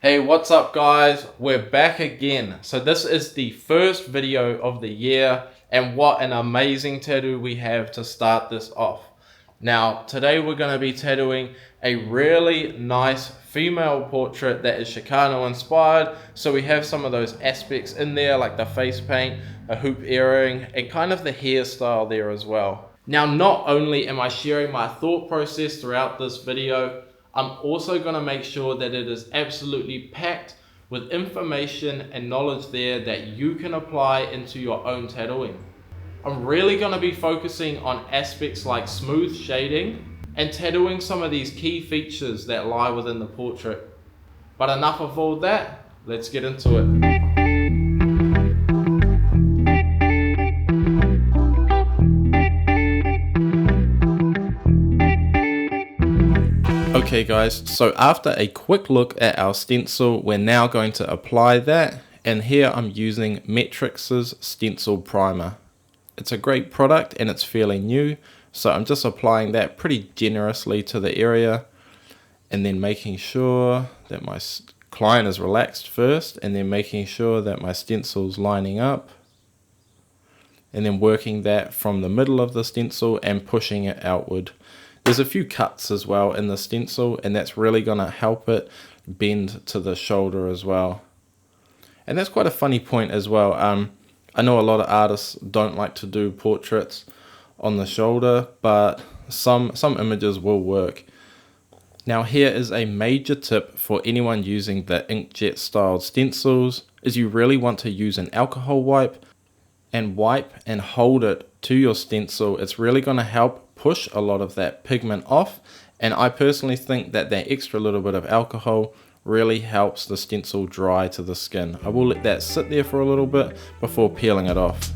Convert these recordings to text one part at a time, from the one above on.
Hey, what's up guys? We're back again. So this is the first video of the year, and what an amazing tattoo we have to start this off. Now today we're going to be tattooing a really nice female portrait that is Chicano inspired. So we have some of those aspects in there, like the face paint, a hoop earring, and kind of the hairstyle there as well. Now not only am I sharing my thought process throughout this video, I'm also going to make sure that it is absolutely packed with information and knowledge there that you can apply into your own tattooing. I'm really going to be focusing on aspects like smooth shading and tattooing some of these key features that lie within the portrait. But enough of all that, let's get into it. Okay guys, so after a quick look at our stencil, we're now going to apply that, and here I'm using Metrix's stencil primer. It's a great product and it's fairly new, so I'm just applying that pretty generously to the area and then making sure that my client is relaxed first, and then making sure that my stencil's lining up, and then working that from the middle of the stencil and pushing it outward. There's a few cuts as well in the stencil, and that's really going to help it bend to the shoulder as well. And that's quite a funny point as well. I know a lot of artists don't like to do portraits on the shoulder, but some images will work. Now here is a major tip for anyone using the inkjet styled stencils, is you really want to use an alcohol wipe and hold it to your stencil. It's really going to help push a lot of that pigment off, and I personally think that that extra little bit of alcohol really helps the stencil dry to the skin. I will let that sit there for a little bit before peeling it off.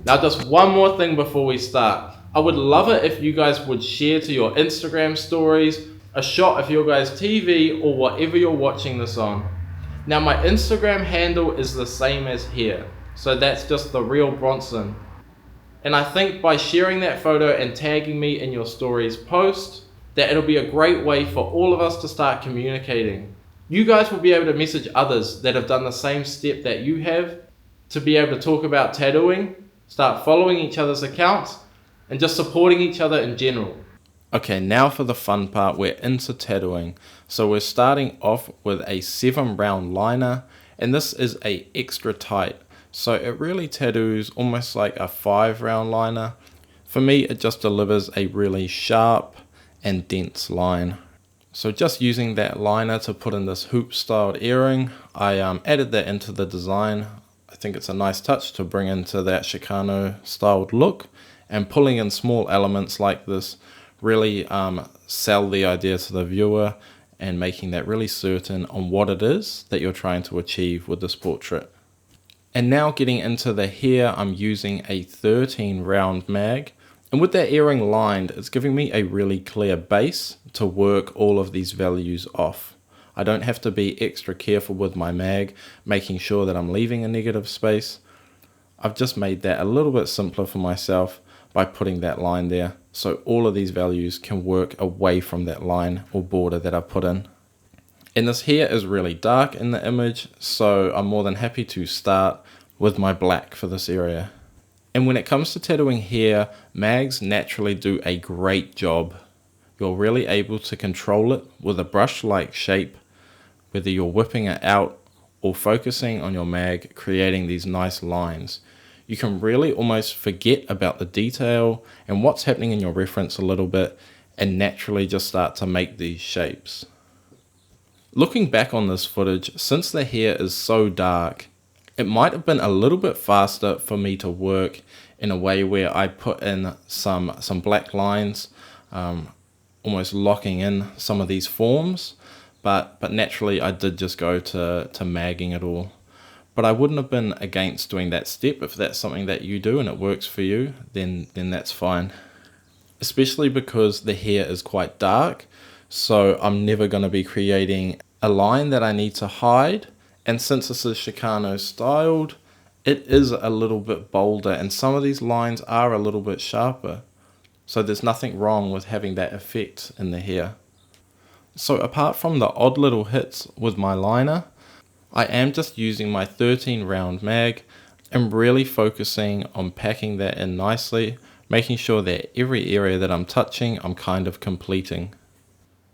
Now just one more thing before we start. I would love it if you guys would share to your Instagram stories a shot of your guys' TV or whatever you're watching this on. Now my Instagram handle is the same as here, so that's just The Real Bronson. And I think by sharing that photo and tagging me in your stories post, that it'll be a great way for all of us to start communicating. You guys will be able to message others that have done the same step that you have to be able to talk about tattooing, start following each other's accounts, and just supporting each other in general. Okay, now for the fun part, we're into tattooing. So we're starting off with a 7-round liner, and this is a extra tight. So it really tattoos almost like a 5-round liner. For me, it just delivers a really sharp and dense line. So just using that liner to put in this hoop styled earring, I added that into the design. I think it's a nice touch to bring into that Chicano styled look, and pulling in small elements like this really sell the idea to the viewer and making that really certain on what it is that you're trying to achieve with this portrait. And now getting into the hair, I'm using a 13-round mag, and with that earring lined, it's giving me a really clear base to work all of these values off. I don't have to be extra careful with my mag, making sure that I'm leaving a negative space. I've just made that a little bit simpler for myself by putting that line there, so all of these values can work away from that line or border that I've put in. And this hair is really dark in the image, so I'm more than happy to start with my black for this area. And when it comes to tattooing hair, mags naturally do a great job. You're really able to control it with a brush-like shape, whether you're whipping it out or focusing on your mag, creating these nice lines. You can really almost forget about the detail and what's happening in your reference a little bit, and naturally just start to make these shapes. Looking back on this footage, since the hair is so dark, it might have been a little bit faster for me to work in a way where I put in some black lines, almost locking in some of these forms. But naturally I did just go to magging it all. But I wouldn't have been against doing that step. If that's something that you do and it works for you, then that's fine. Especially because the hair is quite dark, so I'm never going to be creating a line that I need to hide. And since this is Chicano styled, it is a little bit bolder, and some of these lines are a little bit sharper. So there's nothing wrong with having that effect in the hair. So apart from the odd little hits with my liner, I am just using my 13 round mag and really focusing on packing that in nicely, making sure that every area that I'm touching, I'm kind of completing.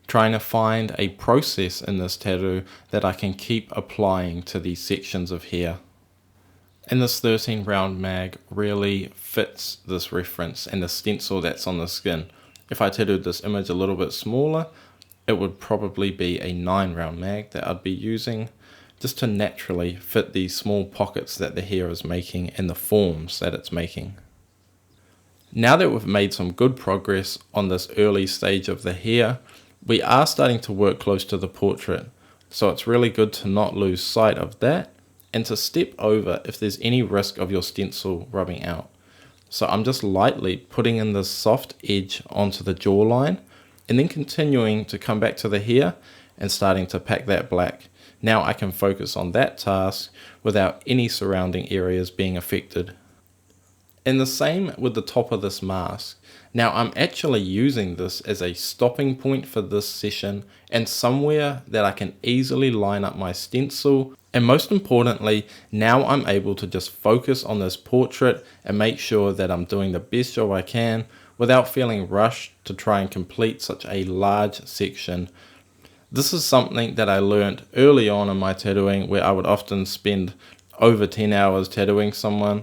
Trying to find a process in this tattoo that I can keep applying to these sections of hair. And this 13 round mag really fits this reference and the stencil that's on the skin. If I tattooed this image a little bit smaller, it would probably be a 9 round mag that I'd be using just to naturally fit these small pockets that the hair is making and the forms that it's making. Now that we've made some good progress on this early stage of the hair, we are starting to work close to the portrait. So it's really good to not lose sight of that and to step over if there's any risk of your stencil rubbing out. So I'm just lightly putting in this soft edge onto the jawline and then continuing to come back to the hair and starting to pack that black. Now I can focus on that task without any surrounding areas being affected. And the same with the top of this mask. Now I'm actually using this as a stopping point for this session and somewhere that I can easily line up my stencil. And most importantly, now I'm able to just focus on this portrait and make sure that I'm doing the best job I can without feeling rushed to try and complete such a large section. This is something that I learned early on in my tattooing, where I would often spend over 10 hours tattooing someone.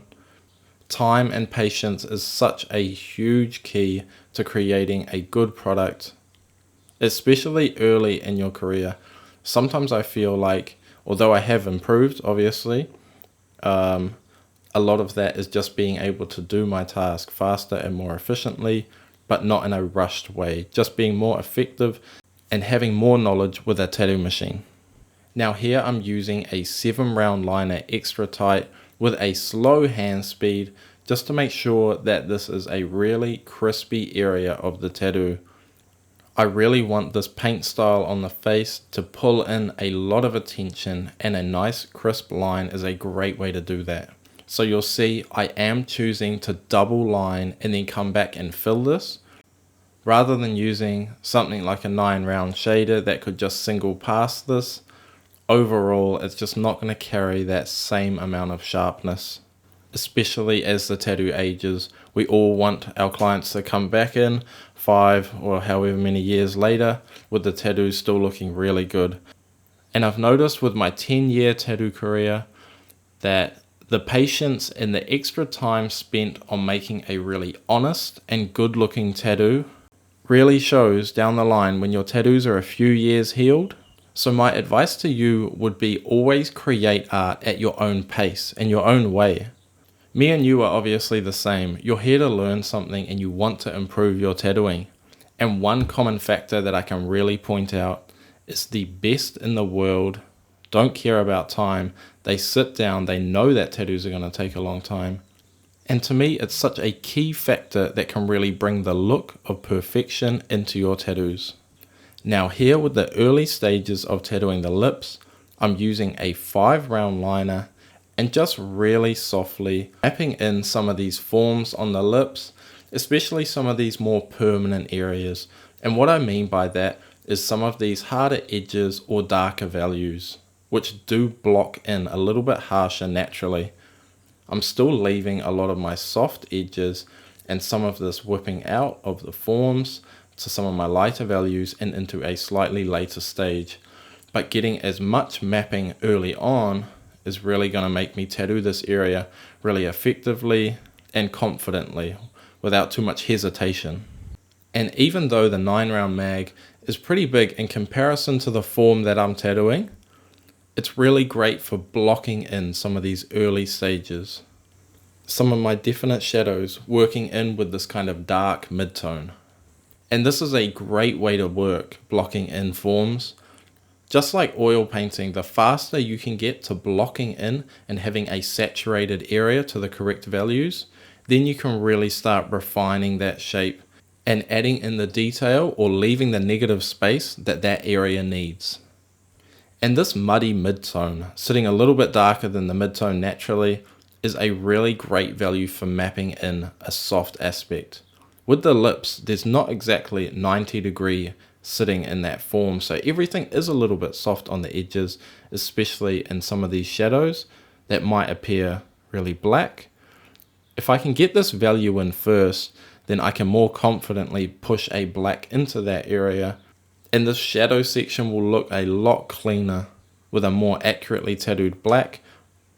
Time and patience is such a huge key to creating a good product, especially early in your career. Sometimes I feel like, although I have improved, obviously, a lot of that is just being able to do my task faster and more efficiently, but not in a rushed way, just being more effective and having more knowledge with a tattoo machine. Now here I'm using a 7 round liner extra tight with a slow hand speed just to make sure that this is a really crispy area of the tattoo. I really want this paint style on the face to pull in a lot of attention, and a nice crisp line is a great way to do that. So you'll see I am choosing to double line and then come back and fill this, rather than using something like a 9 round shader that could just single pass this. Overall, it's just not going to carry that same amount of sharpness, especially as the tattoo ages. We all want our clients to come back in 5 or however many years later with the tattoos still looking really good. And I've noticed with my 10-year tattoo career that the patience and the extra time spent on making a really honest and good looking tattoo really shows down the line when your tattoos are a few years healed. So my advice to you would be always create art at your own pace and your own way. Me and you are obviously the same. You're here to learn something and you want to improve your tattooing. And one common factor that I can really point out is the best in the world don't care about time. They sit down, they know that tattoos are going to take a long time. And to me, it's such a key factor that can really bring the look of perfection into your tattoos. Now here with the early stages of tattooing the lips, I'm using a 5 round liner and just really softly mapping in some of these forms on the lips, especially some of these more permanent areas. And what I mean by that is some of these harder edges or darker values, which do block in a little bit harsher naturally. I'm still leaving a lot of my soft edges and some of this whipping out of the forms to some of my lighter values and into a slightly later stage. But getting as much mapping early on is really going to make me tattoo this area really effectively and confidently without too much hesitation. And even though the 9 round mag is pretty big in comparison to the form that I'm tattooing, it's really great for blocking in some of these early stages. Some of my definite shadows working in with this kind of dark midtone. And this is a great way to work blocking in forms. Just like oil painting, the faster you can get to blocking in and having a saturated area to the correct values, then you can really start refining that shape and adding in the detail or leaving the negative space that that area needs. And this muddy midtone, sitting a little bit darker than the midtone naturally, is a really great value for mapping in a soft aspect. With the lips, there's not exactly 90-degree sitting in that form, so everything is a little bit soft on the edges, especially in some of these shadows that might appear really black. If I can get this value in first, then I can more confidently push a black into that area, and this shadow section will look a lot cleaner with a more accurately tattooed black.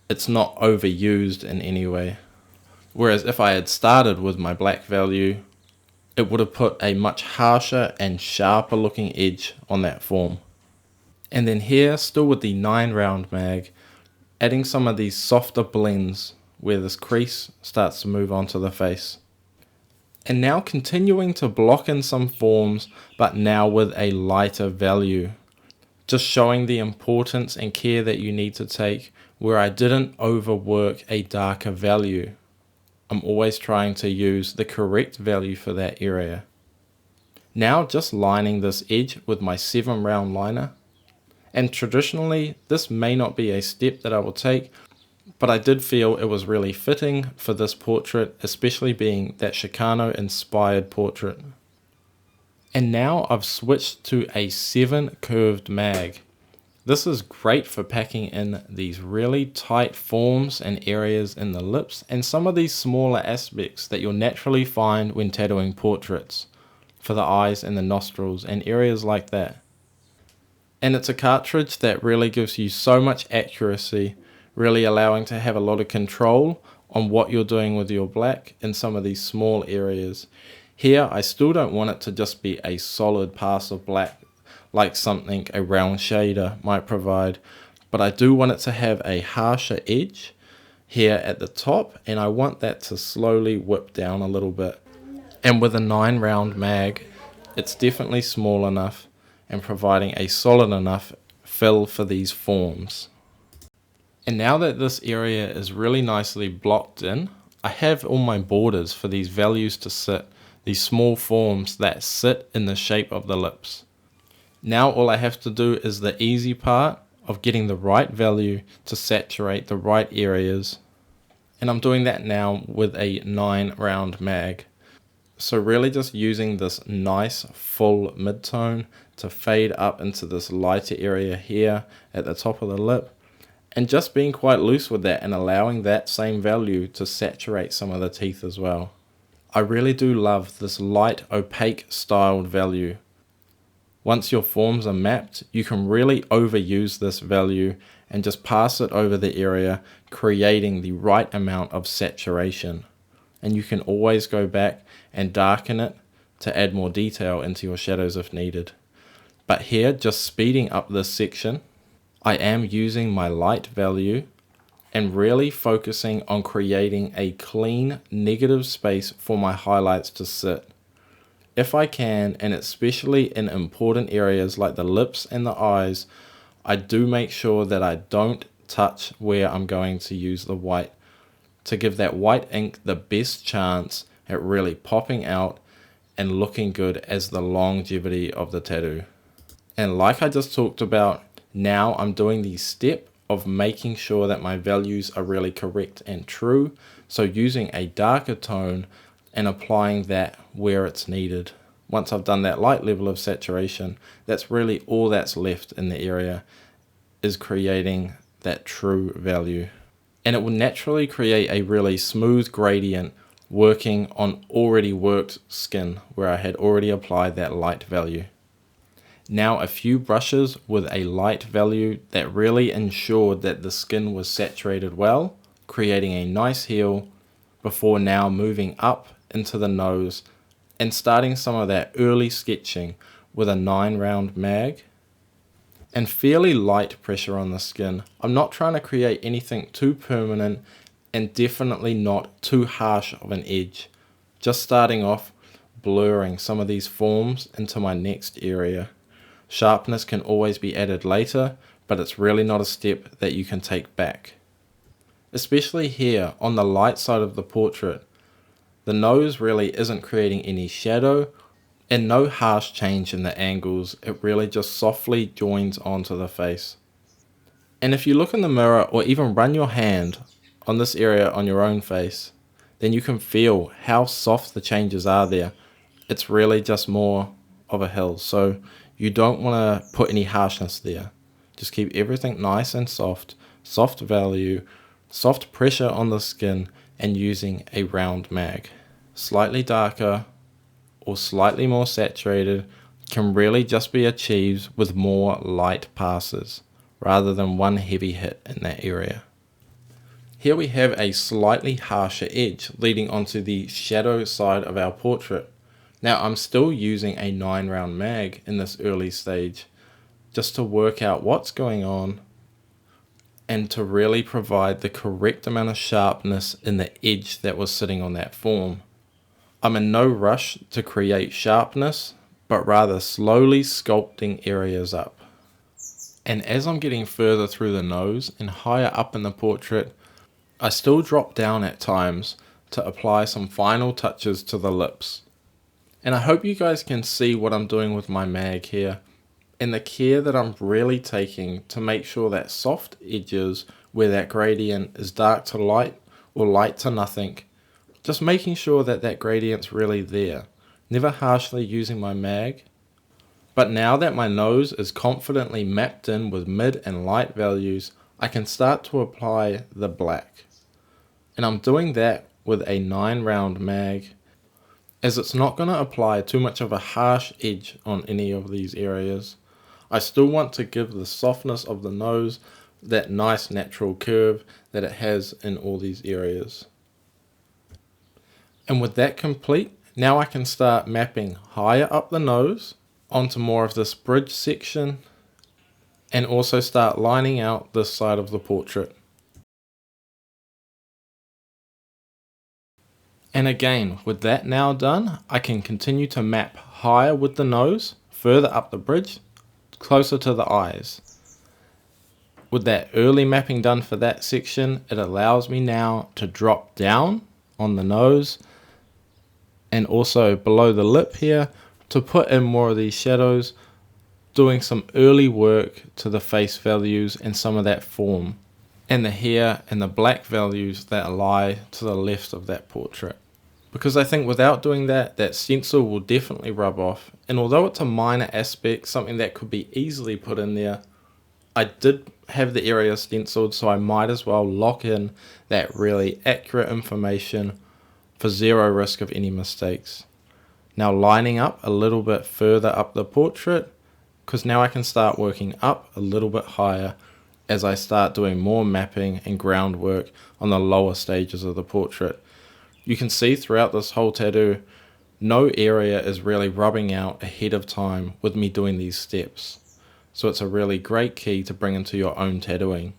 It's not overused in any way. Whereas if I had started with my black value, it would have put a much harsher and sharper looking edge on that form. And then here, still with the 9 round mag, adding some of these softer blends where this crease starts to move onto the face. And now continuing to block in some forms, but now with a lighter value. Just showing the importance and care that you need to take where I didn't overwork a darker value. I'm always trying to use the correct value for that area. Now just lining this edge with my 7 round liner. And traditionally, this may not be a step that I will take, but I did feel it was really fitting for this portrait, especially being that Chicano inspired portrait. And now I've switched to a 7 curved mag. This is great for packing in these really tight forms and areas in the lips and some of these smaller aspects that you'll naturally find when tattooing portraits for the eyes and the nostrils and areas like that. And it's a cartridge that really gives you so much accuracy, really allowing to have a lot of control on what you're doing with your black in some of these small areas. Here, I still don't want it to just be a solid pass of black like something a round shader might provide, but I do want it to have a harsher edge here at the top, and I want that to slowly whip down a little bit. And with a 9 round mag, it's definitely small enough and providing a solid enough fill for these forms. And now that this area is really nicely blocked in, I have all my borders for these values to sit, these small forms that sit in the shape of the lips. Now all I have to do is the easy part of getting the right value to saturate the right areas. And I'm doing that now with a 9 round mag. So really just using this nice full midtone to fade up into this lighter area here at the top of the lip. And just being quite loose with that and allowing that same value to saturate some of the teeth as well. I really do love this light opaque styled value. Once your forms are mapped, you can really overuse this value and just pass it over the area, creating the right amount of saturation. And you can always go back and darken it to add more detail into your shadows if needed. But here, just speeding up this section, I am using my light value and really focusing on creating a clean negative space for my highlights to sit. If I can, and especially in important areas like the lips and the eyes, I do make sure that I don't touch where I'm going to use the white to give that white ink the best chance at really popping out and looking good as the longevity of the tattoo. And like I just talked about, now I'm doing the step of making sure that my values are really correct and true. So using a darker tone and applying that where it's needed. Once I've done that light level of saturation, that's really all that's left in the area, is creating that true value. And it will naturally create a really smooth gradient working on already worked skin where I had already applied that light value. Now a few brushes with a light value that really ensured that the skin was saturated well, creating a nice heel before now moving up into the nose and starting some of that early sketching with a 9 round mag and fairly light pressure on the skin. I'm not trying to create anything too permanent and definitely not too harsh of an edge. Just starting off blurring some of these forms into my next area, Sharpness can always be added later, but it's really not a step that you can take back. Especially here on the light side of the portrait, the nose really isn't creating any shadow and no harsh change in the angles. It really just softly joins onto the face. And if you look in the mirror or even run your hand on this area on your own face, then you can feel how soft the changes are there. It's really just more of a hill, so you don't want to put any harshness there. Just keep everything nice and soft, soft value, soft pressure on the skin, and using a round mag. Slightly darker or slightly more saturated can really just be achieved with more light passes rather than one heavy hit in that area. Here we have a slightly harsher edge leading onto the shadow side of our portrait. Now I'm still using a 9 round mag in this early stage just to work out what's going on and to really provide the correct amount of sharpness in the edge that was sitting on that form. I'm in no rush to create sharpness, but rather slowly sculpting areas up. And as I'm getting further through the nose and higher up in the portrait, I still drop down at times to apply some final touches to the lips. And I hope you guys can see what I'm doing with my mag here and the care that I'm really taking to make sure that soft edges where that gradient is dark to light or light to nothing, just making sure that that gradient's really there, never harshly using my mag. But now that my nose is confidently mapped in with mid and light values, I can start to apply the black. And I'm doing that with a 9 round mag, as it's not going to apply too much of a harsh edge on any of these areas. I still want to give the softness of the nose that nice natural curve that it has in all these areas. And with that complete, now I can start mapping higher up the nose onto more of this bridge section and also start lining out this side of the portrait. And again, with that now done, I can continue to map higher with the nose, further up the bridge, closer to the eyes. With that early mapping done for that section, it allows me now to drop down on the nose and also below the lip here to put in more of these shadows, doing some early work to the face values and some of that form, and the hair and the black values that lie to the left of that portrait. Because I think without doing that, that stencil will definitely rub off. And although it's a minor aspect, something that could be easily put in there, I did have the area stenciled, so I might as well lock in that really accurate information for zero risk of any mistakes. Now lining up a little bit further up the portrait, because now I can start working up a little bit higher as I start doing more mapping and groundwork on the lower stages of the portrait. You can see throughout this whole tattoo, no area is really rubbing out ahead of time with me doing these steps. So it's a really great key to bring into your own tattooing.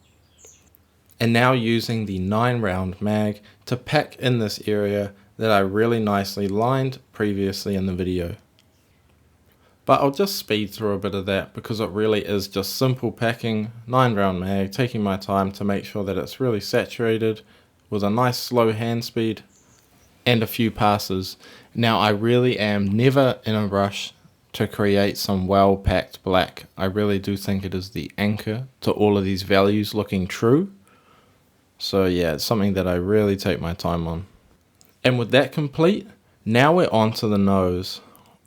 And now using the 9 round mag to pack in this area that I really nicely lined previously in the video. But I'll just speed through a bit of that because it really is just simple packing, 9 round mag, taking my time to make sure that it's really saturated with a nice slow hand speed and a few passes. Now I really am never in a rush to create some well packed black. I really do think it is the anchor to all of these values looking true. So yeah, it's something that I really take my time on. And with that complete, now we're on to the nose,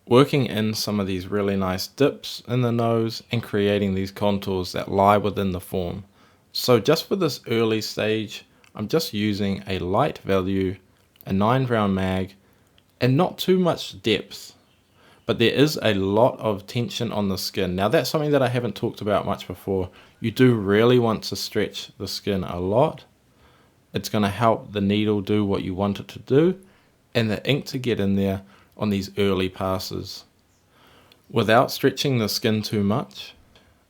working in some of these really nice dips in the nose and creating these contours that lie within the form. So just for this early stage, I'm just using a light value, a 9 round mag, and not too much depth. But there is a lot of tension on the skin. Now that's something that I haven't talked about much before. You do really want to stretch the skin a lot. It's going to help the needle do what you want it to do and the ink to get in there on these early passes. Without stretching the skin too much,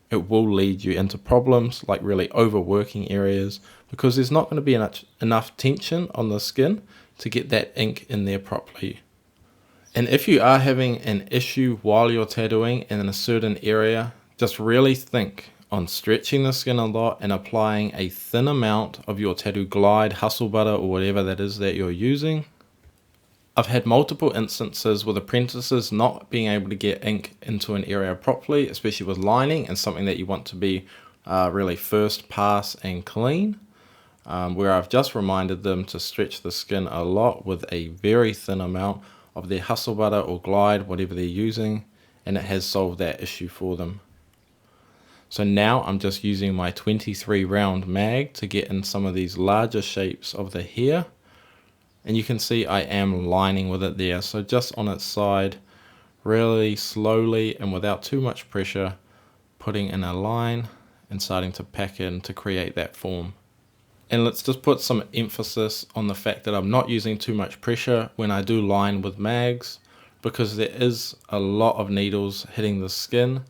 it will lead you into problems like really overworking areas because there's not going to be enough tension on the skin to get that ink in there properly. And if you are having an issue while you're tattooing in a certain area, just really think on stretching the skin a lot and applying a thin amount of your tattoo glide, hustle butter, or whatever that is that you're using. I've had multiple instances with apprentices not being able to get ink into an area properly, especially with lining and something that you want to be really first pass and clean, where I've just reminded them to stretch the skin a lot with a very thin amount of their hustle butter or glide, whatever they're using, and it has solved that issue for them. So now I'm just using my 23 round mag to get in some of these larger shapes of the hair. And you can see I am lining with it there. So just on its side, really slowly and without too much pressure, putting in a line and starting to pack in to create that form. And let's just put some emphasis on the fact that I'm not using too much pressure when I do line with mags, because there is a lot of needles hitting the skin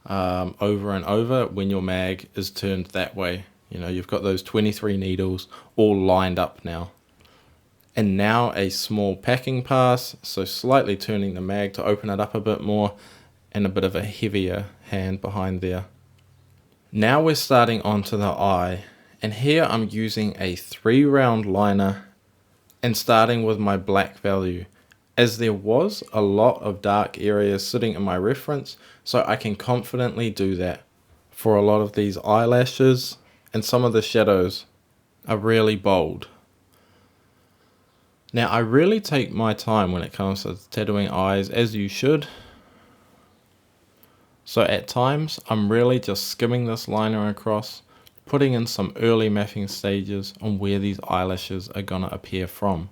over and over when your mag is turned that way. You know, you've got those 23 needles all lined up now. And now a small packing pass, so slightly turning the mag to open it up a bit more, and a bit of a heavier hand behind there. Now we're starting onto the eye, and here I'm using a 3 round liner and starting with my black value, as there was a lot of dark areas sitting in my reference, so I can confidently do that. For a lot of these eyelashes, and some of the shadows are really bold. Now I really take my time when it comes to tattooing eyes, as you should. So at times I'm really just skimming this liner across, putting in some early mapping stages on where these eyelashes are gonna appear from.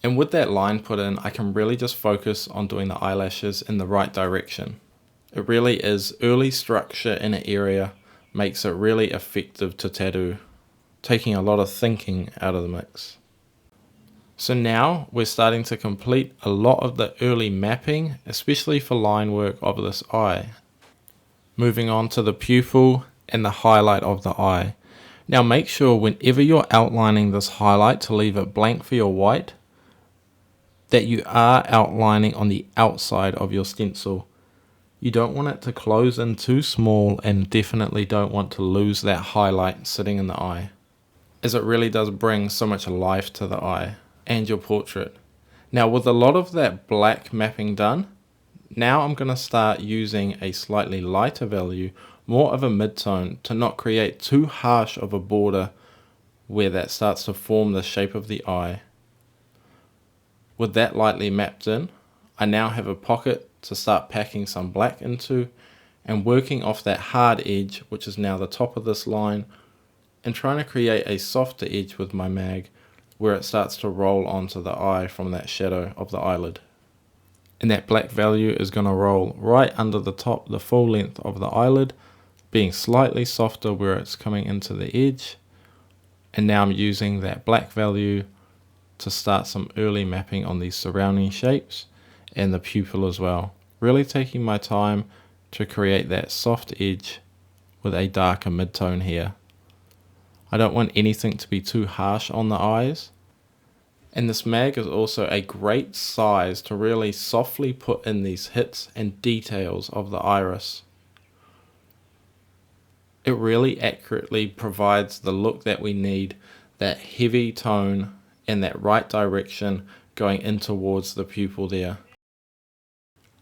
And with that line put in, I can really just focus on doing the eyelashes in the right direction. It really is early structure in an area makes it really effective to tattoo, taking a lot of thinking out of the mix. So now we're starting to complete a lot of the early mapping, especially for line work of this eye. Moving on to the pupil and the highlight of the eye. Now make sure whenever you're outlining this highlight to leave it blank for your white, that you are outlining on the outside of your stencil. You don't want it to close in too small, and definitely don't want to lose that highlight sitting in the eye, as it really does bring so much life to the eye and your portrait. Now with a lot of that black mapping done, now I'm going to start using a slightly lighter value, more of a mid-tone, to not create too harsh of a border where that starts to form the shape of the eye. With that lightly mapped in, I now have a pocket to start packing some black into, and working off that hard edge, which is now the top of this line, and trying to create a softer edge with my mag where it starts to roll onto the eye from that shadow of the eyelid. And that black value is going to roll right under the top, the full length of the eyelid, being slightly softer where it's coming into the edge. And now I'm using that black value to start some early mapping on these surrounding shapes and the pupil as well. Really taking my time to create that soft edge with a darker mid-tone here. I don't want anything to be too harsh on the eyes. And this mag is also a great size to really softly put in these hits and details of the iris. It really accurately provides the look that we need, that heavy tone and that right direction going in towards the pupil there.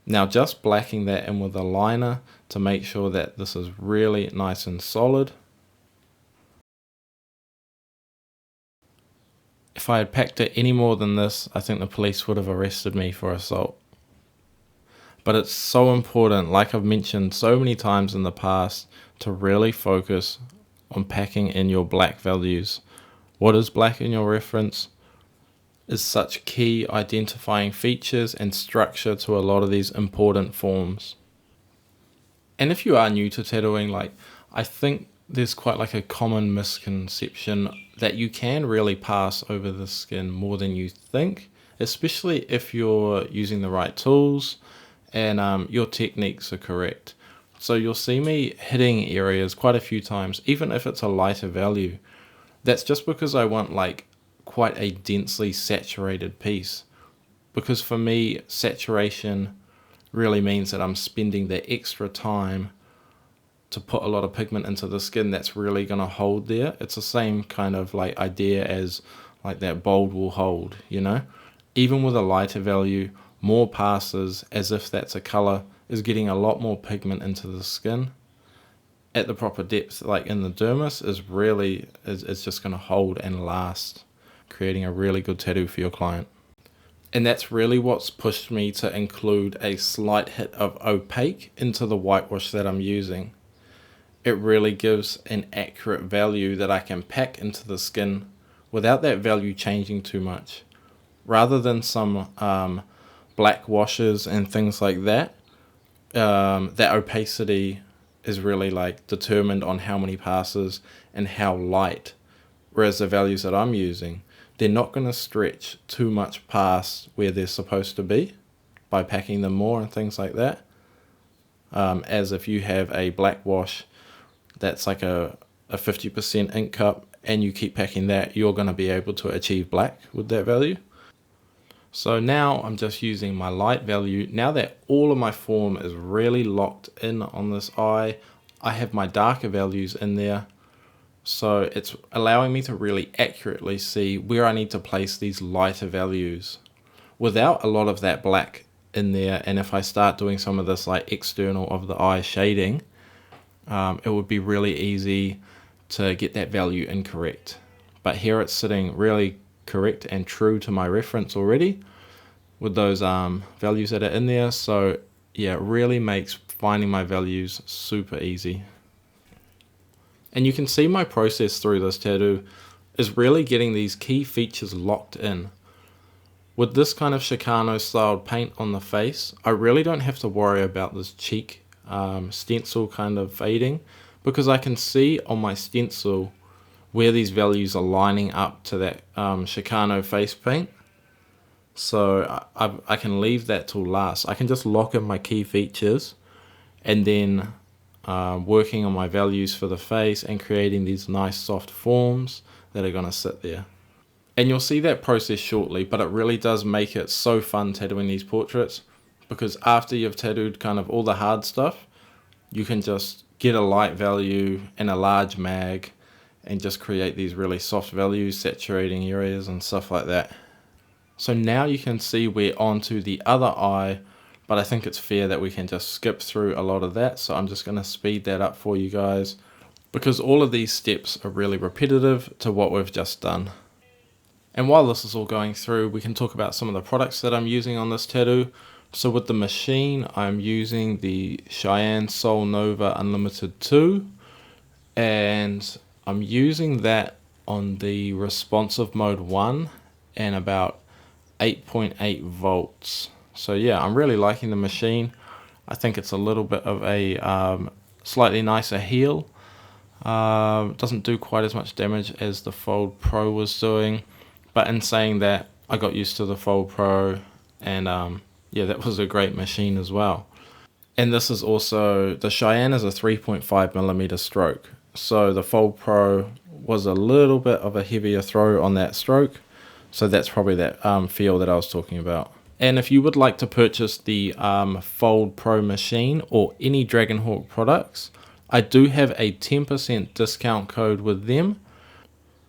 Now just blacking that in with a liner to make sure that this is really nice and solid. If I had packed it any more than this, I think the police would have arrested me for assault. But it's so important, like I've mentioned so many times in the past, to really focus on packing in your black values. What is black in your reference is such key identifying features and structure to a lot of these important forms. And if you are new to tattooing, I think there's quite a common misconception that you can really pass over the skin more than you think, especially if you're using the right tools and your techniques are correct. So you'll see me hitting areas quite a few times, even if it's a lighter value. That's just because I want quite a densely saturated piece, because for me, saturation really means that I'm spending the extra time to put a lot of pigment into the skin that's really going to hold there. It's the same kind of like idea as like that bold will hold, you know? Even with a lighter value, more passes as if that's a color is getting a lot more pigment into the skin at the proper depth, like in the dermis, is just going to hold and last, creating a really good tattoo for your client. And that's really what's pushed me to include a slight hit of opaque into the whitewash that I'm using. It really gives an accurate value that I can pack into the skin without that value changing too much. Rather than some black washes and things like that, that opacity is really like determined on how many passes and how light. Whereas the values that I'm using, they're not going to stretch too much past where they're supposed to be by packing them more and things like that. As if you have a black wash that's like a 50% ink cup and you keep packing that, you're going to be able to achieve black with that value. So now I'm just using my light value. Now that all of my form is really locked in on this eye, I have my darker values in there. So it's allowing me to really accurately see where I need to place these lighter values without a lot of that black in there. And if I start doing some of this like external of the eye shading, it would be really easy to get that value incorrect. But here it's sitting really correct and true to my reference already with those values that are in there. So yeah, it really makes finding my values super easy. And you can see my process through this tattoo is really getting these key features locked in. With this kind of Chicano styled paint on the face, I really don't have to worry about this cheek stencil kind of fading, because I can see on my stencil where these values are lining up to that Chicano face paint. So I can leave that till last. I can just lock in my key features and then working on my values for the face and creating these nice soft forms that are going to sit there. And you'll see that process shortly, but it really does make it so fun tattooing these portraits, because after you've tattooed kind of all the hard stuff, you can just get a light value and a large mag and just create these really soft values, saturating areas and stuff like that. So now you can see we're onto the other eye, but I think it's fair that we can just skip through a lot of that. So I'm just going to speed that up for you guys, because all of these steps are really repetitive to what we've just done. And while this is all going through, we can talk about some of the products that I'm using on this tattoo. So with the machine, I'm using the Cheyenne Sol Nova Unlimited 2, and I'm using that on the responsive mode 1 and about 8.8 volts. So yeah, I'm really liking the machine. I think it's a little bit of a slightly nicer heel. Doesn't do quite as much damage as the Fold Pro was doing. But in saying that, I got used to the Fold Pro, and yeah, that was a great machine as well. And this is also, the Cheyenne is a 3.5mm stroke. So the Fold Pro was a little bit of a heavier throw on that stroke. So that's probably that feel that I was talking about. And if you would like to purchase the Fold Pro machine or any Dragonhawk products, I do have a 10% discount code with them,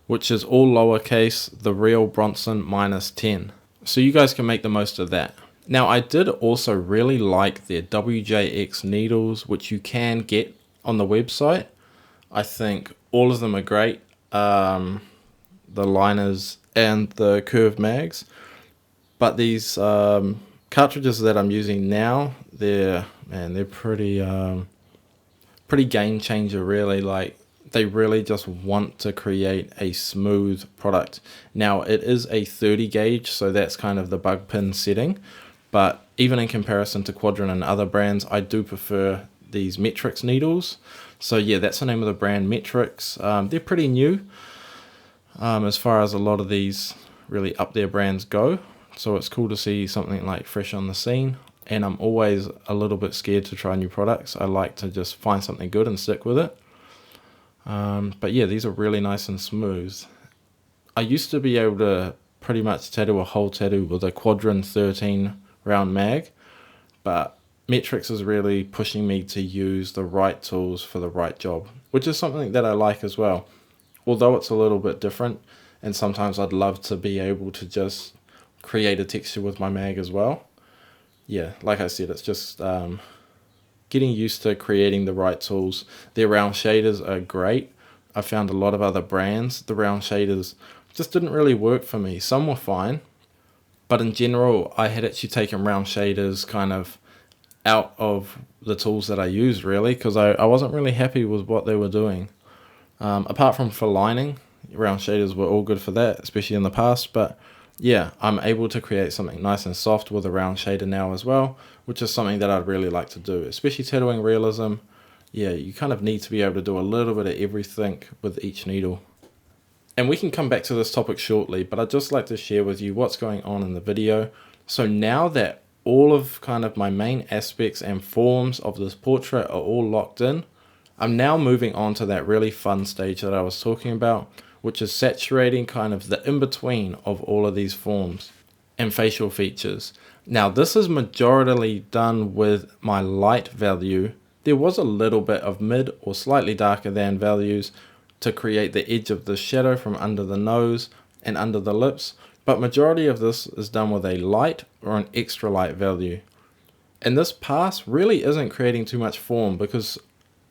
which is all lowercase, the real Bronson -10. So you guys can make the most of that. Now I did also really like their WJX needles, which you can get on the website. I think all of them are great. The liners and the curved mags. But these cartridges that I'm using now, they're pretty game changer really. Like, they really just want to create a smooth product. Now it is a 30 gauge, so that's kind of the bug pin setting. But even in comparison to Quadrant and other brands, I do prefer these metrix needles. So yeah, that's the name of the brand, Metrix. They're pretty new as far as a lot of these really up there brands go. So it's cool to see something like fresh on the scene. And I'm always a little bit scared to try new products. I like to just find something good and stick with it. But yeah, these are really nice and smooth. I used to be able to pretty much tattoo a whole tattoo with a quadrant 13 round mag, but metrix is really pushing me to use the right tools for the right job, which is something that I like as well. Although it's a little bit different, and sometimes I'd love to be able to just create a texture with my mag as well. Yeah, like I said, it's just getting used to creating the right tools. Their round shaders are great. I found a lot of other brands, the round shaders just didn't really work for me. Some were fine, but in general, I had actually taken round shaders kind of out of the tools that I used, really, because I wasn't really happy with what they were doing. Apart from for lining, round shaders were all good for that, especially in the past, but yeah, I'm able to create something nice and soft with a round shader now as well, which is something that I'd really like to do, especially tattooing realism. Yeah, you kind of need to be able to do a little bit of everything with each needle. And we can come back to this topic shortly, but I'd just like to share with you what's going on in the video. So now that all of kind of my main aspects and forms of this portrait are all locked in, I'm now moving on to that really fun stage that I was talking about, which is saturating kind of the in-between of all of these forms and facial features. Now this is majoritarily done with my light value. There was a little bit of mid or slightly darker than values to create the edge of the shadow from under the nose and under the lips, but majority of this is done with a light or an extra light value. And this pass really isn't creating too much form because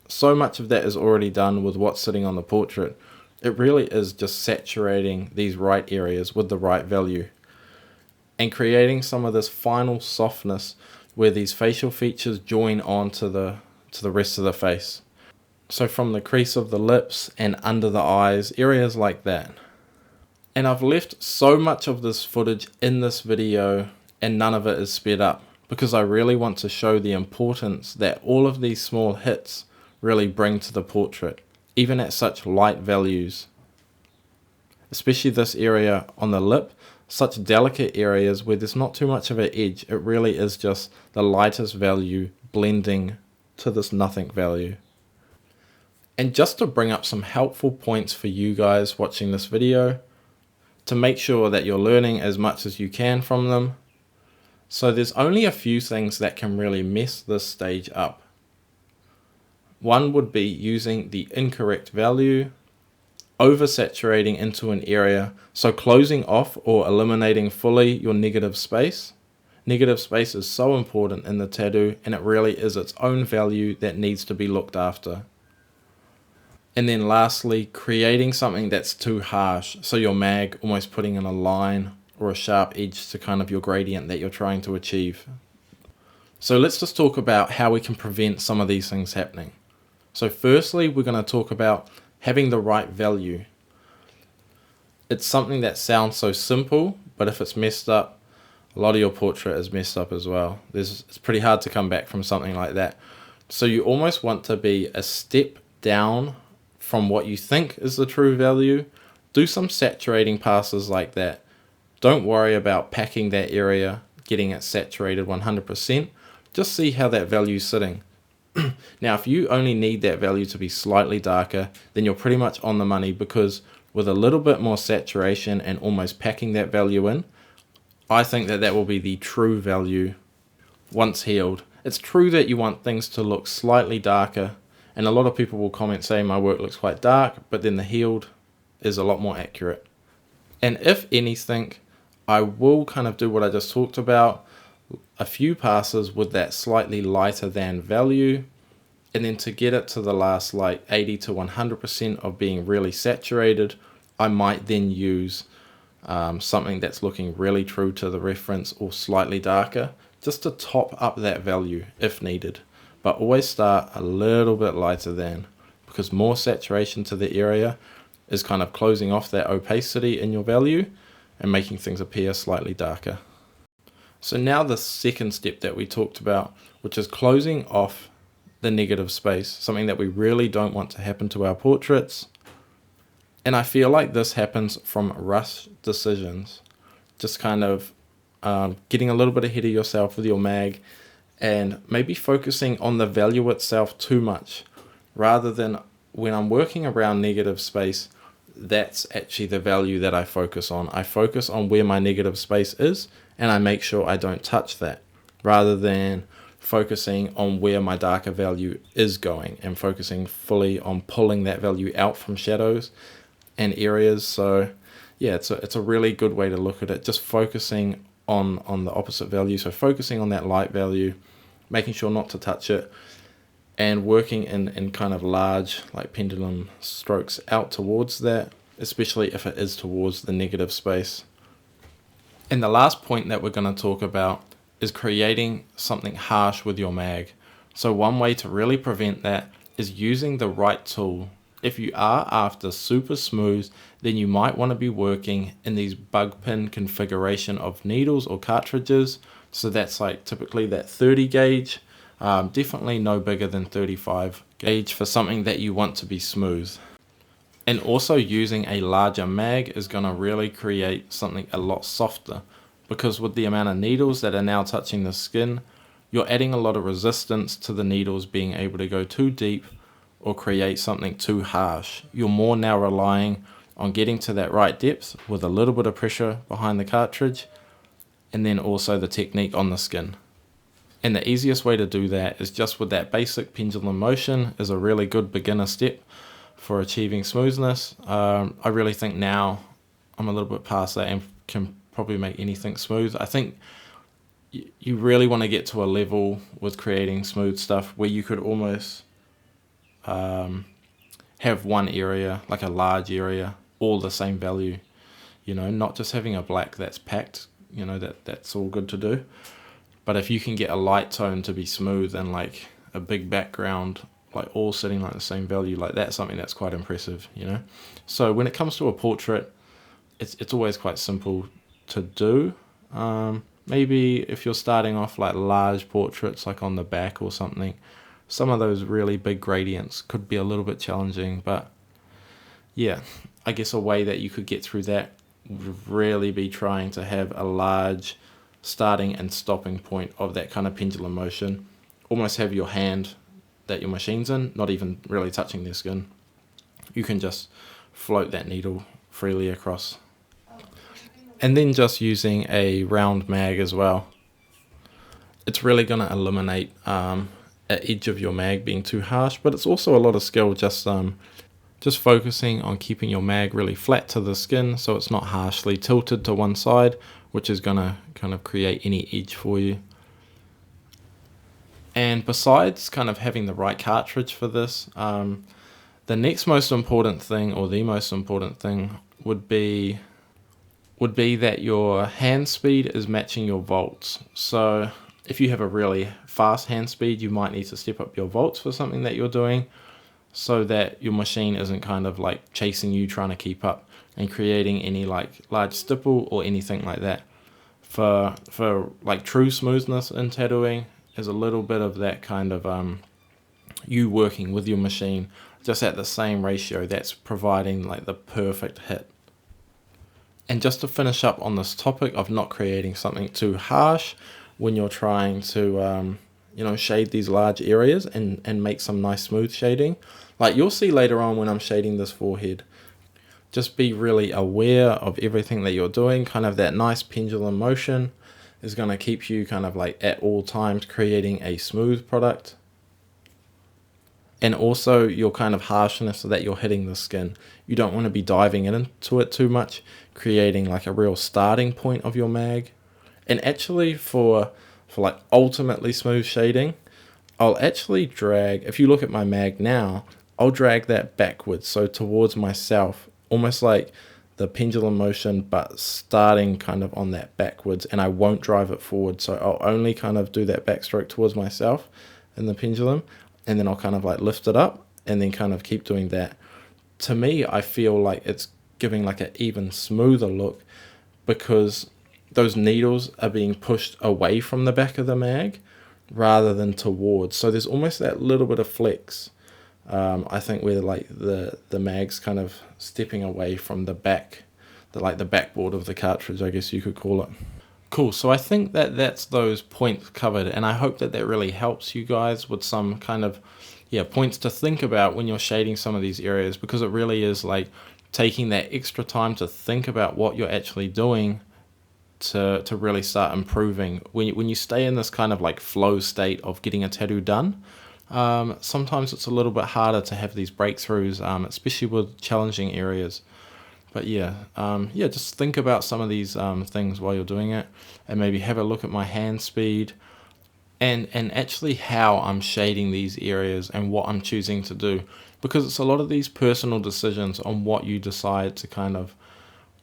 so much of that is already done with what's sitting on the portrait. It really is just saturating these right areas with the right value and creating some of this final softness where these facial features join on to the rest of the face. So from the crease of the lips and under the eyes, areas like that. And I've left so much of this footage in this video and none of it is sped up because I really want to show the importance that all of these small hits really bring to the portrait, even at such light values. Especially this area on the lip, such delicate areas where there's not too much of an edge, it really is just the lightest value blending to this nothing value. And just to bring up some helpful points for you guys watching this video, to make sure that you're learning as much as you can from them. So there's only a few things that can really mess this stage up. One would be using the incorrect value, oversaturating into an area, so closing off or eliminating fully your negative space. Negative space is so important in the tattoo and it really is its own value that needs to be looked after. And then lastly, creating something that's too harsh, so your mag almost putting in a line or a sharp edge to kind of your gradient that you're trying to achieve. So let's just talk about how we can prevent some of these things happening. So firstly, we're going to talk about having the right value. It's something that sounds so simple, but if it's messed up, a lot of your portrait is messed up as well. It's pretty hard to come back from something like that. So you almost want to be a step down from what you think is the true value. Do some saturating passes like that. Don't worry about packing that area, getting it saturated 100%. Just see how that value is sitting. Now, if you only need that value to be slightly darker, then you're pretty much on the money, because with a little bit more saturation and almost packing that value in, I think that that will be the true value once healed. It's true that you want things to look slightly darker, and a lot of people will comment saying my work looks quite dark, but then the healed is a lot more accurate. And if anything, I will kind of do what I just talked about, a few passes with that slightly lighter than value, and then to get it to the last like 80 to 100% of being really saturated, I might then use something that's looking really true to the reference or slightly darker, just to top up that value if needed. But always start a little bit lighter than, because more saturation to the area is kind of closing off that opacity in your value and making things appear slightly darker. So now the second step that we talked about, which is closing off the negative space, something that we really don't want to happen to our portraits. And I feel like this happens from rush decisions, just kind of getting a little bit ahead of yourself with your mag and maybe focusing on the value itself too much, rather than when I'm working around negative space, that's actually the value that I focus on. I focus on where my negative space is, and I make sure I don't touch that, rather than focusing on where my darker value is going and focusing fully on pulling that value out from shadows and areas. So yeah, it's a really good way to look at it, just focusing on the opposite value. So focusing on that light value, making sure not to touch it, and working in kind of large like pendulum strokes out towards that, especially if it is towards the negative space. And the last point that we're going to talk about is creating something harsh with your mag. So one way to really prevent that is using the right tool. If you are after super smooth, then you might want to be working in these bug pin configuration of needles or cartridges. So that's like typically that 30 gauge. Definitely no bigger than 35 gauge for something that you want to be smooth. And also using a larger mag is going to really create something a lot softer, because with the amount of needles that are now touching the skin, you're adding a lot of resistance to the needles being able to go too deep or create something too harsh. You're more now relying on getting to that right depth with a little bit of pressure behind the cartridge, and then also the technique on the skin. And the easiest way to do that is just with that basic pendulum motion is a really good beginner step for achieving smoothness. I really think now I'm a little bit past that and can probably make anything smooth. I think you really want to get to a level with creating smooth stuff where you could almost have one area, like a large area, all the same value, not just having a black that's packed, that's all good to do. But if you can get a light tone to be smooth and like a big background, like all sitting like the same value, like that's something that's quite impressive, So when it comes to a portrait, it's always quite simple to do. Maybe if you're starting off like large portraits, like on the back or something, some of those really big gradients could be a little bit challenging. But yeah, I guess a way that you could get through that would really be trying to have a large starting and stopping point of that kind of pendulum motion. Almost have your hand that your machine's in, not even really touching their skin. You can just float that needle freely across. And then just using a round mag as well. It's really going to eliminate an edge of your mag being too harsh, but it's also a lot of skill just focusing on keeping your mag really flat to the skin so it's not harshly tilted to one side, which is going to kind of create any edge for you. And besides kind of having the right cartridge for this, the next most important thing, or the most important thing, would be that your hand speed is matching your volts. So if you have a really fast hand speed, you might need to step up your volts for something that you're doing so that your machine isn't kind of like chasing you trying to keep up and creating any like large stipple or anything like that. For like true smoothness in tattooing is a little bit of that kind of you working with your machine just at the same ratio that's providing like the perfect hit. And just to finish up on this topic of not creating something too harsh when you're trying to shade these large areas and make some nice smooth shading, like you'll see later on when I'm shading this forehead, just be really aware of everything that you're doing. Kind of that nice pendulum motion is going to keep you kind of like at all times creating a smooth product. And also your kind of harshness so that you're hitting the skin. You don't want to be diving into it too much, creating like a real starting point of your mag. And actually for like ultimately smooth shading, I'll actually drag, if you look at my mag now, I'll drag that backwards, so towards myself, almost like the pendulum motion, but starting kind of on that backwards, and I won't drive it forward. So I'll only kind of do that backstroke towards myself in the pendulum, and then I'll kind of like lift it up and then kind of keep doing that. To me, I feel like it's giving like an even smoother look because those needles are being pushed away from the back of the mag rather than towards. So there's almost that little bit of flex. I think where like the mag's kind of stepping away from the back, the backboard of the cartridge, I guess you could call it. Cool, so I think that's those points covered, and I hope that really helps you guys with some kind of points to think about when you're shading some of these areas, because it really is like taking that extra time to think about what you're actually doing to really start improving. When you stay in this kind of like flow state of getting a tattoo done, sometimes it's a little bit harder to have these breakthroughs, especially with challenging areas. But yeah, just think about some of these things while you're doing it, and maybe have a look at my hand speed, and actually how I'm shading these areas and what I'm choosing to do, because it's a lot of these personal decisions on what you decide to kind of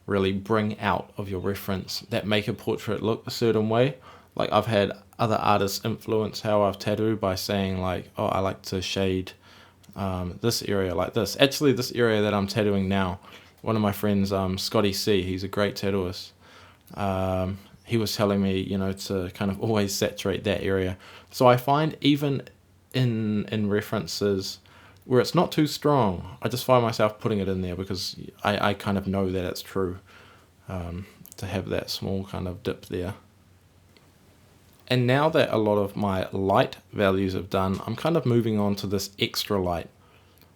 really bring out of your reference that make a portrait look a certain way. Like I've had other artists influence how I've tattooed by saying like, oh, I like to shade this area like this. Actually, this area that I'm tattooing now, one of my friends, Scotty C, he's a great tattooist. He was telling me, to kind of always saturate that area. So I find even in references where it's not too strong, I just find myself putting it in there because I kind of know that it's true, to have that small kind of dip there. And now that a lot of my light values have done, I'm kind of moving on to this extra light,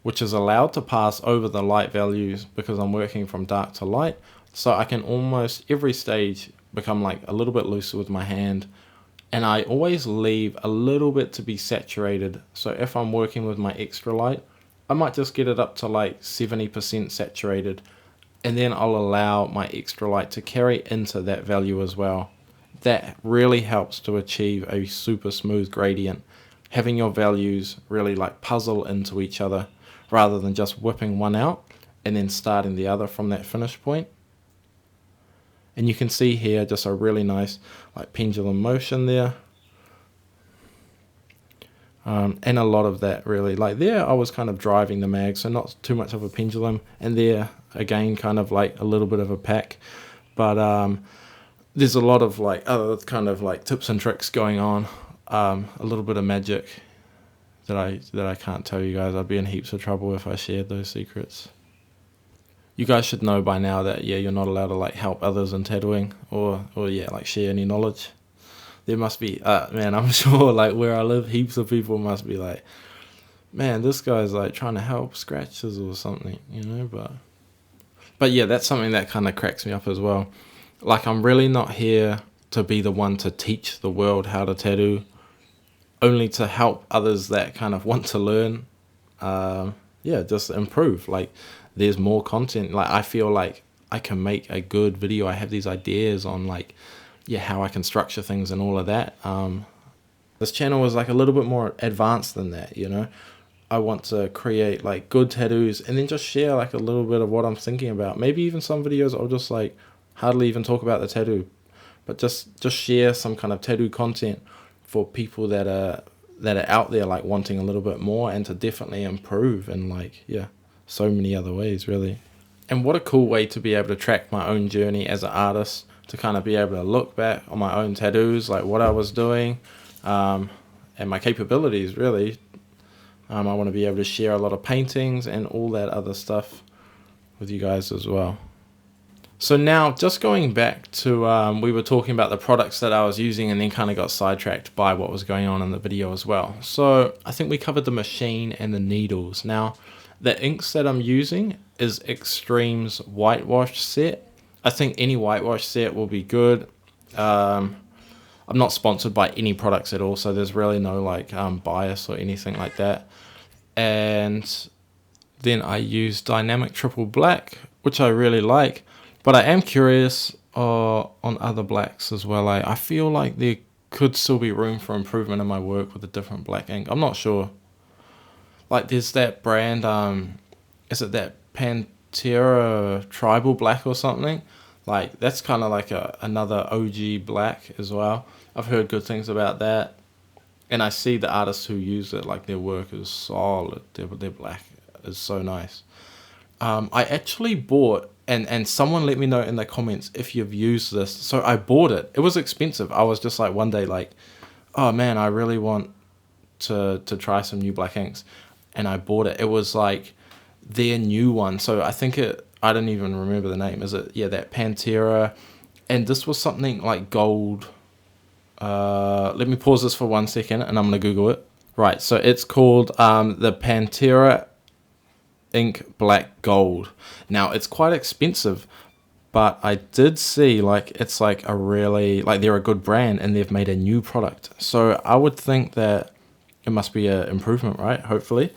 which is allowed to pass over the light values because I'm working from dark to light. So I can almost every stage become like a little bit looser with my hand, and I always leave a little bit to be saturated. So if I'm working with my extra light, I might just get it up to like 70% saturated, and then I'll allow my extra light to carry into that value as well. That really helps to achieve a super smooth gradient, having your values really like puzzle into each other rather than just whipping one out and then starting the other from that finish point. And you can see here just a really nice like pendulum motion there. And a lot of that really, like there I was kind of driving the mag, so not too much of a pendulum, and there again kind of like a little bit of a pack. But there's a lot of like other kind of like tips and tricks going on, a little bit of magic that I can't tell you guys. I'd be in heaps of trouble if I shared those secrets. You guys should know by now that you're not allowed to like help others in tattooing or like share any knowledge. There must be man, I'm sure like where I live, heaps of people must be like, man, this guy's like trying to help scratches or something, but yeah, that's something that kind of cracks me up as well. Like I'm really not here to be the one to teach the world how to tattoo, only to help others that kind of want to learn, just improve. Like there's more content. Like I feel like I can make a good video. I have these ideas on like, how I can structure things and all of that. This channel is like a little bit more advanced than that, I want to create like good tattoos and then just share like a little bit of what I'm thinking about. Maybe even some videos I'll just like hardly even talk about the tattoo, but just share some kind of tattoo content for people that are out there like wanting a little bit more and to definitely improve in like so many other ways really. And what a cool way to be able to track my own journey as an artist, to kind of be able to look back on my own tattoos, like what I was doing, and my capabilities really. I want to be able to share a lot of paintings and all that other stuff with you guys as well. So now just going back to, we were talking about the products that I was using and then kind of got sidetracked by what was going on in the video as well. So I think we covered the machine and the needles. Now the inks that I'm using is Xtreme's whitewash set. I think any whitewash set will be good. I'm not sponsored by any products at all, so there's really no like bias or anything like that. And then I use Dynamic Triple Black, which I really like. But I am curious on other blacks as well. I feel like there could still be room for improvement in my work with a different black ink. I'm not sure. Like there's that brand, is it that Pantera Tribal Black or something? Like that's kind of like another OG black as well. I've heard good things about that. And I see the artists who use it, like their work is solid. Their black is so nice. I actually bought, and someone let me know in the comments if you've used this. So I bought it. It was expensive. I was just like one day like, oh man, I really want to try some new black inks. And I bought it. It was like their new one. So I think I don't even remember the name. Is it, that Pantera. And this was something like gold. Let me pause this for 1 second and I'm going to Google it. Right, so it's called the Pantera ink black gold. Now it's quite expensive, but I did see like it's like a really like they're a good brand and they've made a new product. So I would think that it must be an improvement, right? Hopefully.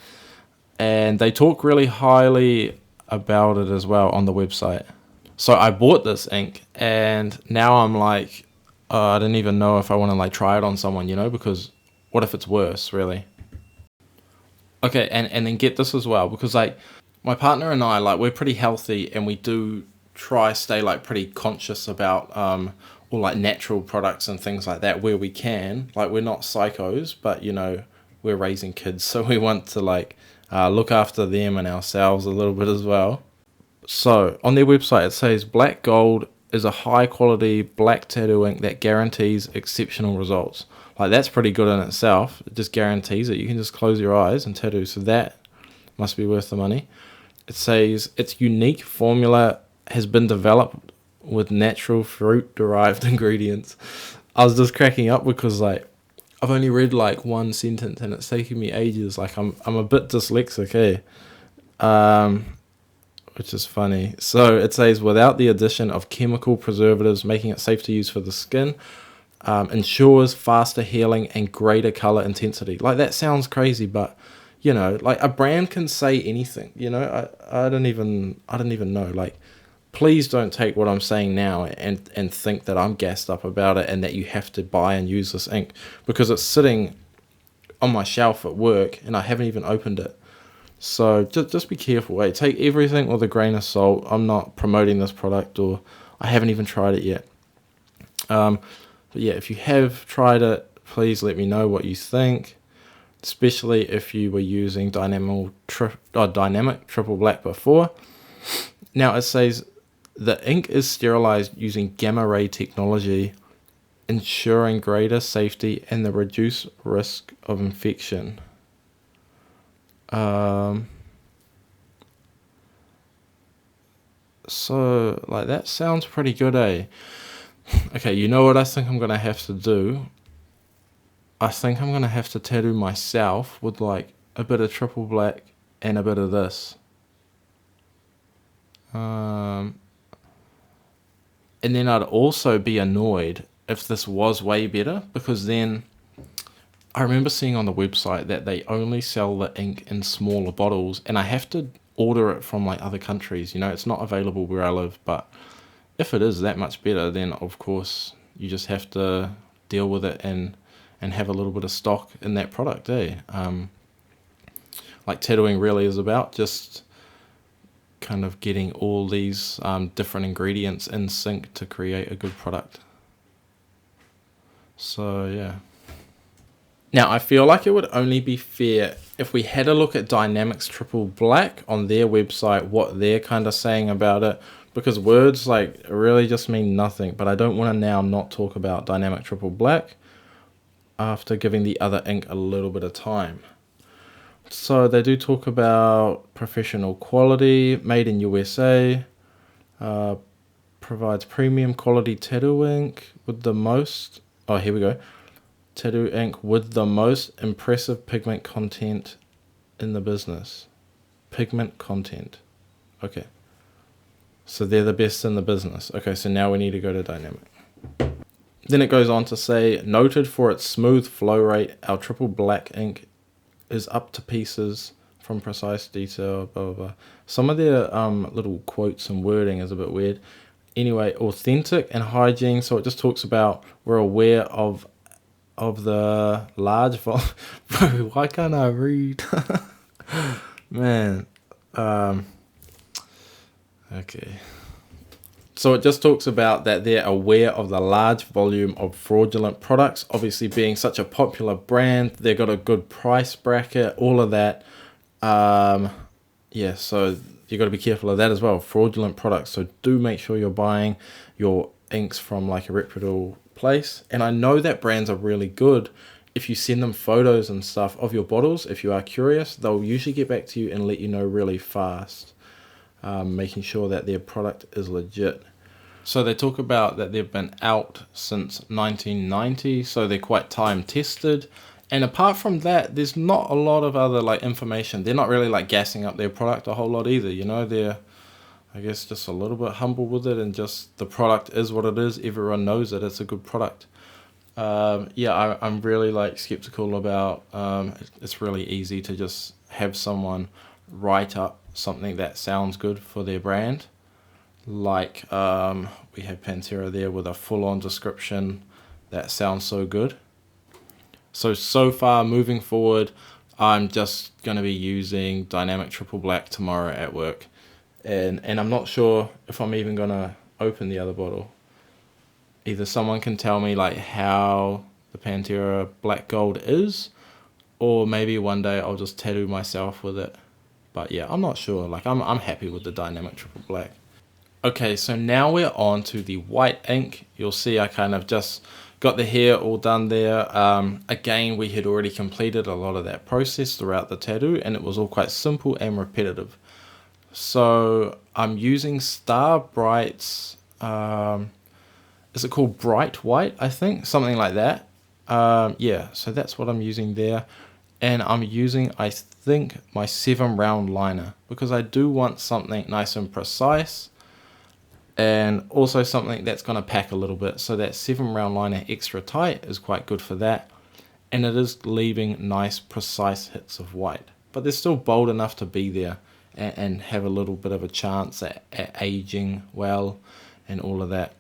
And they talk really highly about it as well on the website. So I bought this ink and now I'm like, I don't even know if I want to like try it on someone, you know, because what if it's worse, really? Okay, and then get this as well, because like my partner and I, like we're pretty healthy and we do try stay like pretty conscious about all like natural products and things like that where we can. Like we're not psychos, but you know, we're raising kids, so we want to like look after them and ourselves a little bit as well. So on their website it says black gold is a high quality black tattoo ink that guarantees exceptional results. Like that's pretty good in itself. It just guarantees it. You can just close your eyes and tattoo, so that must be worth the money. It says its unique formula has been developed with natural fruit derived ingredients. I was just cracking up because like I've only read like one sentence and it's taking me ages. Like I'm a bit dyslexic, which is funny. So it says without the addition of chemical preservatives, making it safe to use for the skin, ensures faster healing and greater color intensity. Like that sounds crazy, but you know, like a brand can say anything. You know, I don't even know. Like, please don't take what I'm saying now and think that I'm gassed up about it and that you have to buy and use this ink, because it's sitting on my shelf at work and I haven't even opened it. So just be careful. Take everything with a grain of salt. I'm not promoting this product, or I haven't even tried it yet. But yeah, if you have tried it, please let me know what you think, especially if you were using dynamic triple black before. Now it says the ink is sterilized using gamma ray technology, ensuring greater safety and the reduced risk of infection. So like that sounds pretty good, eh? Okay, you know what I think I'm gonna have to do? I think I'm gonna have to tattoo myself with like a bit of triple black and a bit of this. And then I'd also be annoyed if this was way better, because then I remember seeing on the website that they only sell the ink in smaller bottles, and I have to order it from like other countries. You know, it's not available where I live, but if it is that much better, then of course you just have to deal with it and have a little bit of stock in that product, eh? Like tattooing really is about just kind of getting all these different ingredients in sync to create a good product. So yeah. Now I feel like it would only be fair if we had a look at Dynamics Triple Black on their website, what they're kind of saying about it, because words like really just mean nothing. But I don't want to now not talk about Dynamic Triple Black after giving the other ink a little bit of time. So they do talk about professional quality, made in USA, provides premium quality tattoo ink with the most, oh here we go, tattoo ink with the most impressive pigment content in the business. Pigment content. Okay. So they're the best in the business. Okay, so now we need to go to Dynamic. Then it goes on to say, noted for its smooth flow rate, our triple black ink is up to pieces from precise detail, blah, blah, blah. Some of their little quotes and wording is a bit weird. Anyway, authentic and hygiene. So it just talks about we're aware of the large volume. Bro, why can't I read? Man. Okay. So it just talks about that they're aware of the large volume of fraudulent products. Obviously, being such a popular brand, they've got a good price bracket, all of that. Yeah, so you got to be careful of that as well. Fraudulent products. So do make sure you're buying your inks from like a reputable place. And I know that brands are really good. If you send them photos and stuff of your bottles, if you are curious, they'll usually get back to you and let you know really fast. Making sure that their product is legit. So they talk about that they've been out since 1990, so they're quite time tested, And apart from that, there's not a lot of other like information. They're not really like gassing up their product a whole lot either, you know. They're, I guess, just a little bit humble with it, and just the product is what it is. Everyone knows that it's a good product. Yeah, I'm really like skeptical about, it's really easy to just have someone write up something that sounds good for their brand. Like, we have Pantera there with a full-on description that sounds so good. So far, moving forward, I'm just going to be using dynamic triple black tomorrow at work. And I'm not sure if I'm even going to open the other bottle. Either someone can tell me like how the Pantera black gold is, or maybe one day I'll just tattoo myself with it. But yeah, I'm not sure. Like, I'm happy with the dynamic triple black. Okay, so now we're on to the white ink. You'll see I kind of just got the hair all done there. Again, we had already completed a lot of that process throughout the tattoo, and it was all quite simple and repetitive. So I'm using Star Bright's, is it called Bright White, I think? Something like that. Yeah, so that's what I'm using there. And I'm using, I think, my 7 round liner, because I do want something nice and precise, and also something that's going to pack a little bit. So that 7 round liner extra tight is quite good for that, and it is leaving nice precise hits of white, but they're still bold enough to be there and have a little bit of a chance at aging well and all of that.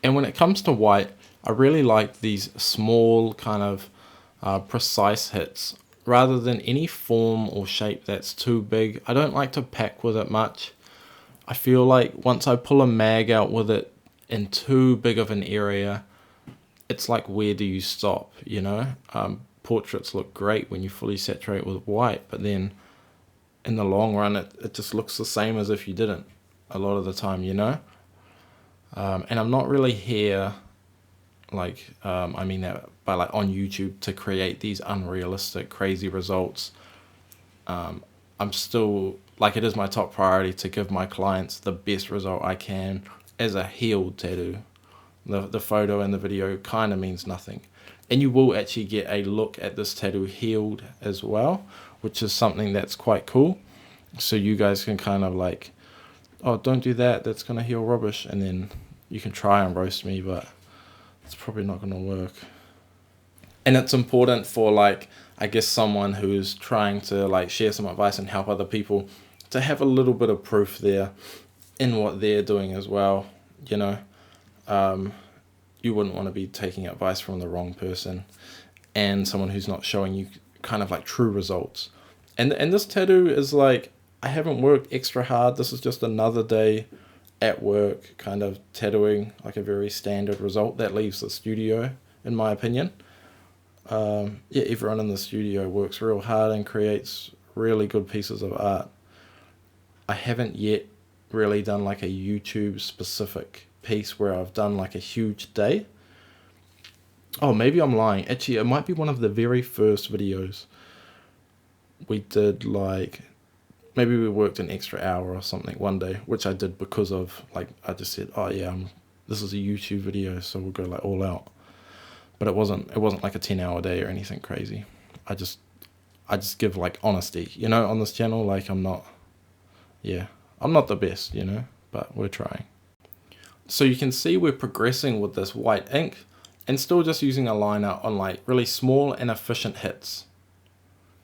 And when it comes to white, I really like these small kind of precise hits rather than any form or shape that's too big. I don't like to pack with it much. I feel like once I pull a mag out with it in too big of an area, it's like, where do you stop, you know? Portraits look great when you fully saturate with white, but then in the long run, it just looks the same as if you didn't a lot of the time, you know? And I'm not really here, like, I mean that by like on YouTube to create these unrealistic, crazy results. I'm still, like, it is my top priority to give my clients the best result I can as a healed tattoo. The photo and the video kind of means nothing. And you will actually get a look at this tattoo healed as well, which is something that's quite cool. So you guys can kind of like, oh, don't do that, that's going to heal rubbish. And then you can try and roast me, but it's probably not going to work. And it's important for, like, I guess someone who's trying to like share some advice and help other people to have a little bit of proof there in what they're doing as well, you know. You wouldn't want to be taking advice from the wrong person and someone who's not showing you kind of like true results. And this tattoo is like, I haven't worked extra hard. This is just another day at work kind of tattooing, like a very standard result that leaves the studio, in my opinion. Yeah, everyone in the studio works real hard and creates really good pieces of art. I haven't yet really done like a YouTube specific piece where I've done like a huge day. Oh, maybe I'm lying. Actually, it might be one of the very first videos we did. Like, maybe we worked an extra hour or something one day, which I did because of, like, I just said, oh yeah, this is a YouTube video, so we'll go like all out. But it wasn't like a 10-hour day or anything crazy. I just give like honesty, you know, on this channel. Like, I'm not the best, you know, but we're trying. So you can see we're progressing with this white ink and still just using a liner on like really small and efficient hits.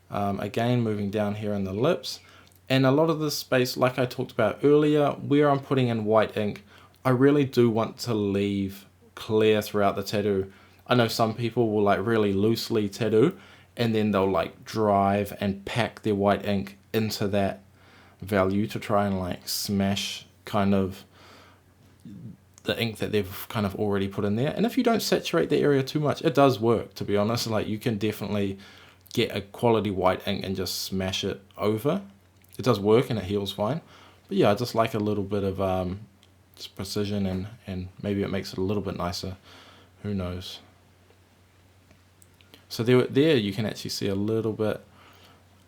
Again, moving down here in the lips, and a lot of this space, like I talked about earlier, where I'm putting in white ink, I really do want to leave clear throughout the tattoo. I know some people will like really loosely tattoo and then they'll like drive and pack their white ink into that value to try and like smash kind of the ink that they've kind of already put in there. And if you don't saturate the area too much, it does work, to be honest. Like, you can definitely get a quality white ink and just smash it over. It does work and it heals fine. But yeah, I just like a little bit of just precision, and maybe it makes it a little bit nicer. Who knows? So there you can actually see a little bit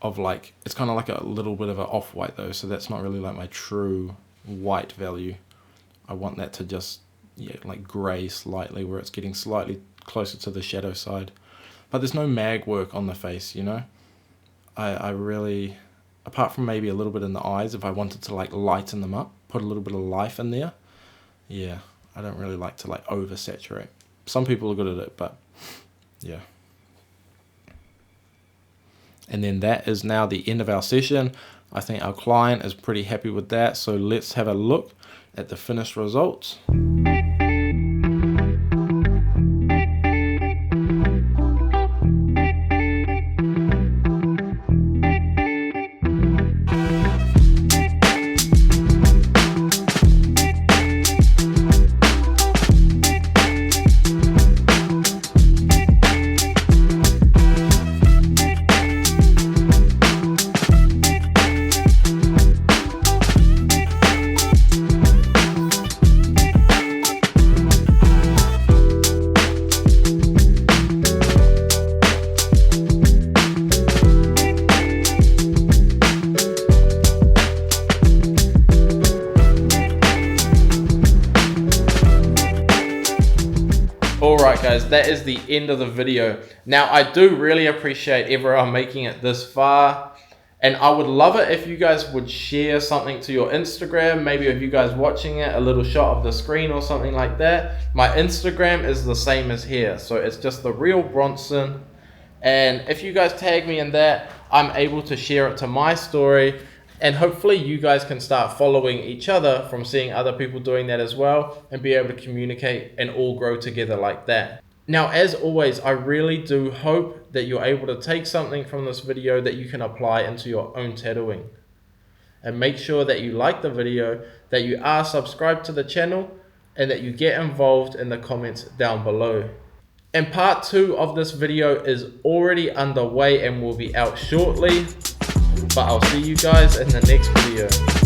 of like, it's kind of like a little bit of an off-white though, so that's not really like my true white value. I want that to just, yeah, like grey slightly, where it's getting slightly closer to the shadow side. but there's no mag work on the face, you know. I really, apart from maybe a little bit in the eyes, if I wanted to like lighten them up, put a little bit of life in there, yeah, I don't really like to like oversaturate. Some people are good at it, but yeah. And then that is now the end of our session. I think our client is pretty happy with that, so let's have a look at the finished results. Alright guys, that is the end of the video. Now I do really appreciate everyone making it this far, and I would love it if you guys would share something to your Instagram, maybe if you guys watching it, a little shot of the screen or something like that. My Instagram is the same as here, so it's just The Real Bronson, and if you guys tag me in that, I'm able to share it to my story. And hopefully you guys can start following each other from seeing other people doing that as well, and be able to communicate and all grow together like that. Now, as always, I really do hope that you're able to take something from this video that you can apply into your own tattooing. And make sure that you like the video, that you are subscribed to the channel, and that you get involved in the comments down below. And part 2 of this video is already underway and will be out shortly. But I'll see you guys in the next video.